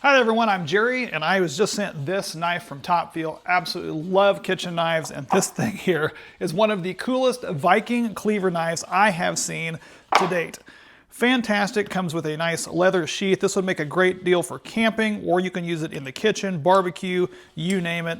Hi there everyone, I'm Jerry and I was just sent this knife from Topfeel. Absolutely love kitchen knives, and this thing here is one of the coolest Viking cleaver knives I have seen to date. Fantastic, comes with a nice leather sheath. This would make a great deal for camping, or you can use it in the kitchen, barbecue, you name it.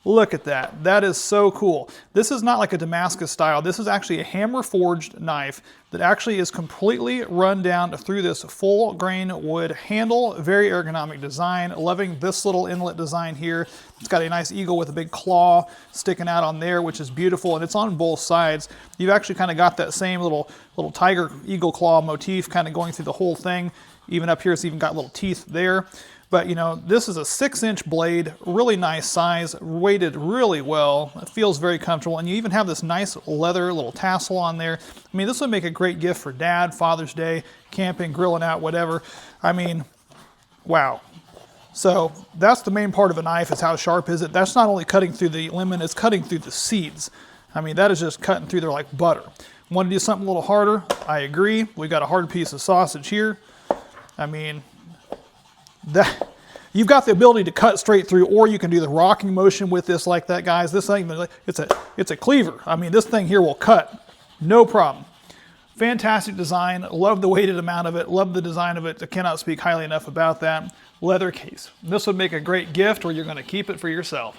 Look at that. That is so cool. This is not like a Damascus style. This is actually a hammer forged knife that actually is completely run down through this full grain wood handle. Very ergonomic design. Loving this little inlet design here. It's got a nice eagle with a big claw sticking out on there, which is beautiful, and it's on both sides. You've actually kind of got that same little tiger eagle claw motif kind of going through the whole thing. Even up here, it's even got little teeth there. But you know, this is a 6-inch blade, really nice size, weighted really well. It feels very comfortable, and you even have this nice leather little tassel on there. I mean, this would make a great gift for Dad, Father's Day, camping, grilling out, whatever. I mean, wow. So that's the main part of a knife, is how sharp is it. That's not only cutting through the lemon, it's cutting through the seeds. I mean, that is just cutting through there like butter. Want to do something a little harder? I agree. We've got a hard piece of sausage here. I mean, you've got the ability to cut straight through, or you can do the rocking motion with this like that, guys. This thing, it's a cleaver. I mean, this thing here will cut, no problem. Fantastic design. Love the weighted amount of it. Love the design of it. I cannot speak highly enough about that. Leather case. This would make a great gift, or you're going to keep it for yourself.